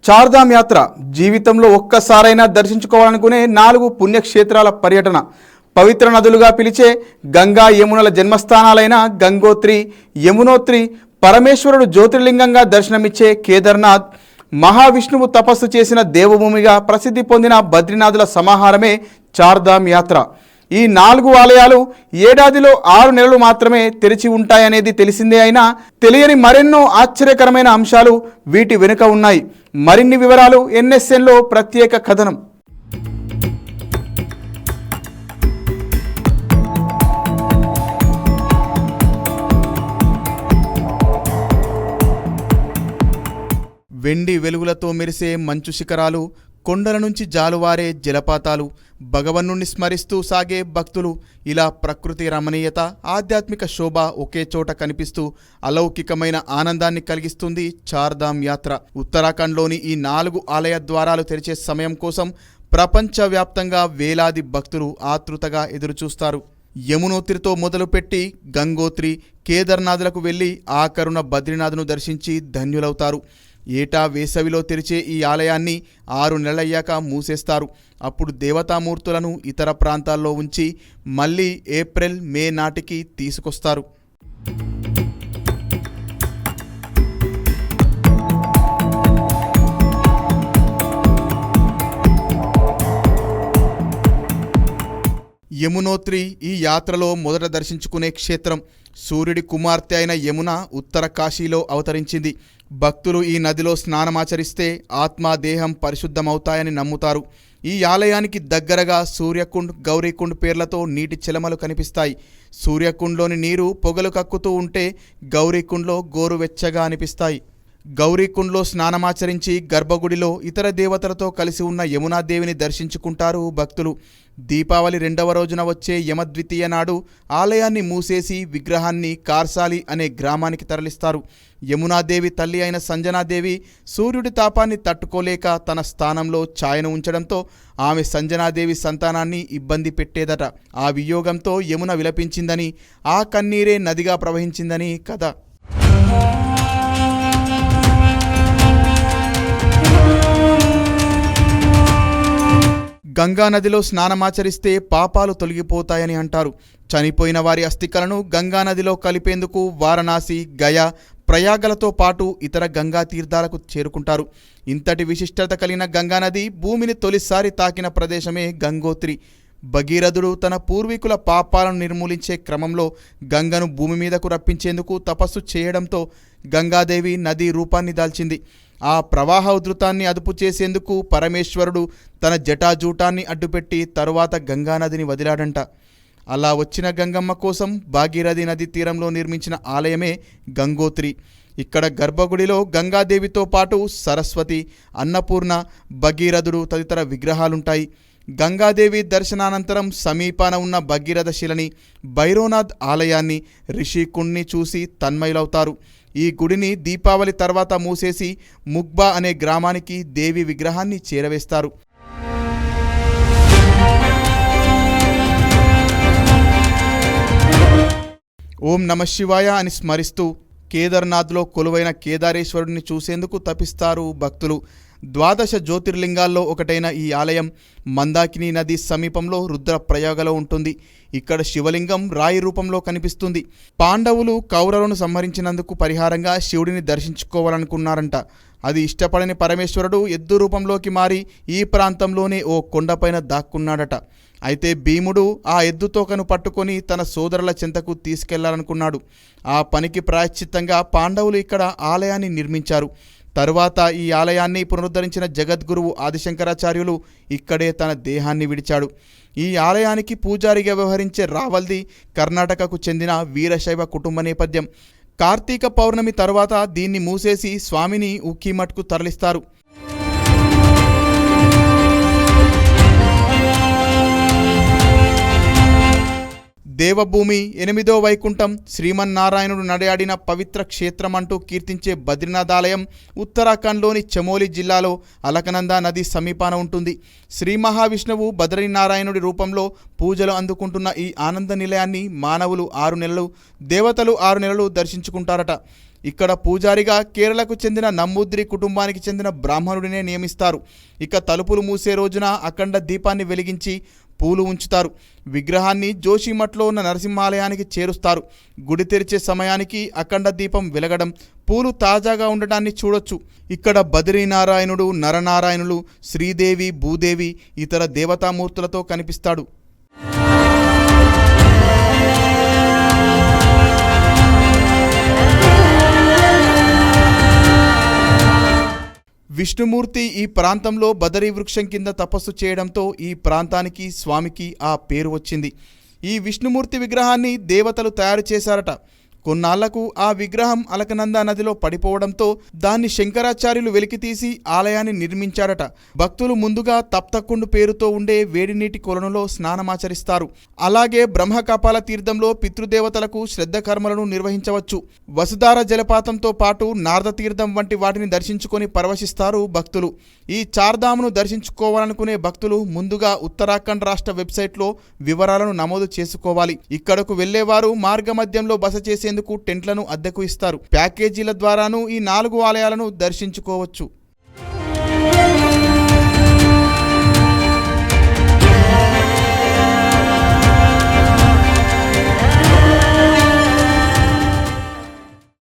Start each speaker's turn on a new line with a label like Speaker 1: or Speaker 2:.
Speaker 1: చార్ధామ్ యాత్ర జీవితంలో ఒక్కసారైనా దర్శించుకోవాలనుకునే 4 పుణ్యక్షేత్రాల పర్యటన. పవిత్ర నదులుగా పిలిచే గంగా యమునల జన్మస్థానాలైన గంగోత్రి, యమునోత్రి, పరమేశ్వరుడు జ్యోతిర్లింగంగా దర్శనమిచ్చే కేదార్నాథ్, మహావిష్ణువు తపస్సు చేసిన దేవభూమిగా ప్రసిద్ధి పొందిన బద్రీనాథుల సమాహారమే చార్ధామ్ యాత్ర. ఈ 4 ఆలయాలు ఏడాదిలో 6 నెలలు మాత్రమే తెరిచి ఉంటాయనేది తెలిసిందే. అయినా తెలియని మరెన్నో ఆశ్చర్యకరమైన అంశాలు వీటి వెనుక ఉన్నాయి. మరిన్ని వివరాలు NSNలో ప్రత్యేక కథనం. వెండి వెలుగులతో మెరిసే మంచు శిఖరాలు, కొండల నుంచి జాలువారే జలపాతాలు, భగవన్నుని స్మరిస్తూ సాగే భక్తులు, ఇలా ప్రకృతి రమణీయత, ఆధ్యాత్మిక శోభ ఒకే చోట కనిపిస్తూ అలౌకికమైన ఆనందాన్ని కలిగిస్తుంది చార్ధామ్ యాత్ర. ఉత్తరాఖండ్లోని ఈ 4 ఆలయ ద్వారాలు తెరిచే సమయం కోసం ప్రపంచవ్యాప్తంగా వేలాది భక్తులు ఆతృతగా ఎదురుచూస్తారు. యమునోత్రితో మొదలుపెట్టి గంగోత్రి, కేదార్నాథ్లకు వెళ్ళి ఆఖరున బద్రీనాథ్ను దర్శించి ధన్యులవుతారు. ఏటా వేసవిలో తెరిచే ఈ ఆలయాన్ని 6 నెలలయ్యాక మూసేస్తారు. అప్పుడు దేవతామూర్తులను ఇతర ప్రాంతాల్లో ఉంచి మళ్ళీ ఏప్రిల్, మే నాటికి తీసుకొస్తారు. యమునోత్రి ఈ యాత్రలో మొదట దర్శించుకునే క్షేత్రం. సూర్యుడి కుమార్తె అయిన యమున ఉత్తర కాశీలో అవతరించింది. భక్తులు ఈ నదిలో స్నానమాచరిస్తే ఆత్మ, దేహం పరిశుద్ధమవుతాయని నమ్ముతారు. ఈ ఆలయానికి దగ్గరగా సూర్యకుండ్, గౌరీకుండ్ పేర్లతో నీటి చెలమలు కనిపిస్తాయి. సూర్యకుండ్లోని నీరు పొగలు కక్కుతూ ఉంటే గౌరీకుండ్లో గోరువెచ్చగా అనిపిస్తాయి. గౌరీకుండ్లో స్నానమాచరించి గర్భగుడిలో ఇతర దేవతలతో కలిసి ఉన్న యమునాదేవిని దర్శించుకుంటారు భక్తులు. దీపావళి 2వ రోజున వచ్చే యమద్వితీయ నాడు ఆలయాన్ని మూసేసి విగ్రహాన్ని కార్సాలి అనే గ్రామానికి తరలిస్తారు. యమునాదేవి తల్లి అయిన సంజనాదేవి సూర్యుడి తాపాన్ని తట్టుకోలేక తన స్థానంలో ఛాయను ఉంచడంతో ఆమె సంజనాదేవి సంతానాన్ని ఇబ్బంది పెట్టేదట. ఆ వియోగంతో యమున విలపించిందని, ఆ కన్నీరే నదిగా ప్రవహించిందని కథ. గంగానదిలో స్నానమాచరిస్తే పాపాలు తొలగిపోతాయని అంటారు. చనిపోయిన వారి అస్థికలను గంగానదిలో కలిపేందుకు వారణాసి, గయా, ప్రయాగలతో పాటు ఇతర గంగా తీర్థాలకు చేరుకుంటారు. ఇంతటి విశిష్టత కలిగిన గంగానది భూమిని తొలిసారి తాకిన ప్రదేశమే గంగోత్రి. భగీరథుడు తన పూర్వీకుల పాపాలను నిర్మూలించే క్రమంలో గంగను భూమి మీదకు రప్పించేందుకు తపస్సు చేయడంతో గంగాదేవి నదీ రూపాన్ని దాల్చింది. ఆ ప్రవాహ ఉధృతాన్ని అదుపు చేసేందుకు పరమేశ్వరుడు తన జటాజూటాన్ని అడ్డుపెట్టి తరువాత గంగానదిని వదిలాడంట. అలా వచ్చిన గంగమ్మ కోసం భాగీరథి నది తీరంలో నిర్మించిన ఆలయమే గంగోత్రి. ఇక్కడ గర్భగుడిలో గంగాదేవితో పాటు సరస్వతి, అన్నపూర్ణ, భగీరథుడు తదితర విగ్రహాలుంటాయి. గంగాదేవి దర్శనానంతరం సమీపాన ఉన్న భగీరథ శిలని, భైరవనాథ్ ఆలయాన్ని, రిషికుండ్ని చూసి తన్మయులవుతారు. ఈ గుడిని దీపావళి తర్వాత మూసేసి ముగ్బా అనే గ్రామానికి దేవి విగ్రహాన్ని చేరవేస్తారు. ఓం నమ శివాయ అని స్మరిస్తూ కేదార్నాథ్లో కొలువైన కేదారేశ్వరుడిని చూసేందుకు తపిస్తారు భక్తులు. 12 జ్యోతిర్లింగాల్లో ఒకటైన ఈ ఆలయం మందాకిని నది సమీపంలో రుద్రప్రయాగలో ఉంటుంది. ఇక్కడ శివలింగం రాయి రూపంలో కనిపిస్తుంది. పాండవులు కౌరవులను సంహరించినందుకు పరిహారంగా శివుడిని దర్శించుకోవాలనుకున్నారంట. అది ఇష్టపడని పరమేశ్వరుడు ఎద్దు రూపంలోకి మారి ఈ ప్రాంతంలోనే ఓ కొండపైన దాక్కున్నాడట. అయితే భీముడు ఆ ఎద్దు తోకను పట్టుకొని తన సోదరుల చెంతకు తీసుకెళ్లాలనుకున్నాడు. ఆ పనికి ప్రాయశ్చిత్తంగా పాండవులు ఇక్కడ ఆలయాన్ని నిర్మించారు. తరువాత ఈ ఆలయాన్ని పునరుద్ధరించిన జగద్గురువు ఆదిశంకరాచార్యులు ఇక్కడే తన దేహాన్ని విడిచాడు. ఈ ఆలయానికి పూజారిగా వ్యవహరించే రావల్ది కర్ణాటకకు చెందిన వీరశైవ కుటుంబ నేపథ్యం. కార్తీక పౌర్ణమి తరువాత దీన్ని మూసేసి స్వామిని ఉక్కీమఠ్కు తరలిస్తారు. దేవభూమి, 8వ వైకుంఠం, శ్రీమన్నారాయణుడు నడయాడిన పవిత్ర క్షేత్రం అంటూ కీర్తించే బద్రీనాథ్ ఆలయం ఉత్తరాఖండ్లోని చమోలి జిల్లాలో అలకనందా నది సమీపాన ఉంటుంది. శ్రీ మహావిష్ణువు బద్రీనారాయణుడి రూపంలో పూజలు అందుకుంటున్న ఈ ఆనంద నిలయాన్ని మానవులు 6 నెలలు, దేవతలు 6 నెలలు దర్శించుకుంటారట. ఇక్కడ పూజారిగా కేరళకు చెందిన నమ్మూద్రి కుటుంబానికి చెందిన బ్రాహ్మణుడినే నియమిస్తారు. ఇక తలుపులు మూసే రోజున అఖండ దీపాన్ని వెలిగించి పూలు ఉంచుతారు. విగ్రహాన్ని జోషిమఠ్లో ఉన్న నరసింహాలయానికి చేరుస్తారు. గుడి తెరిచే సమయానికి అఖండ దీపం వెలగడం, పూలు తాజాగా ఉండడాన్ని చూడొచ్చు. ఇక్కడ బద్రీనారాయణుడు, నరనారాయణులు, శ్రీదేవి, భూదేవి, ఇతర దేవతామూర్తులతో కనిపిస్తాడు. విష్ణుమూర్తి ఈ ప్రాంతంలో బదరీ వృక్షం కింద తపస్సు చేయడంతో ఈ ప్రాంతానికి, స్వామికి ఆ పేరు వచ్చింది. ఈ విష్ణుమూర్తి విగ్రహాన్ని దేవతలు తయారు చేశారట. కొన్నాళ్లకు ఆ విగ్రహం అలకనంద నదిలో పడిపోవడంతో దాన్ని శంకరాచార్యులు వెలికితీసి ఆలయాన్ని నిర్మించారట. భక్తులు ముందుగా తప్తకుండు పేరుతో ఉండే వేడి నీటి కొలనులో స్నానమాచరిస్తారు. అలాగే బ్రహ్మకపాల తీర్థంలో పితృదేవతలకు శ్రద్ధ కర్మలను నిర్వహించవచ్చు. వసుధార జలపాతంతో పాటు నారద తీర్థం వంటి వాటిని దర్శించుకొని పరవశిస్తారు భక్తులు. ఈ చార్ధామ్ను దర్శించుకోవాలనుకునే భక్తులు ముందుగా ఉత్తరాఖండ్ రాష్ట్ర వెబ్సైట్లో వివరాలను నమోదు చేసుకోవాలి. ఇక్కడకు వెళ్లేవారు మార్గమధ్యంలో బస చేసే టెంట్లను అద్దెకు ఇస్తారు. ప్యాకేజీల ద్వారాను ఈ 4 ఆలయాలను దర్శించుకోవచ్చు.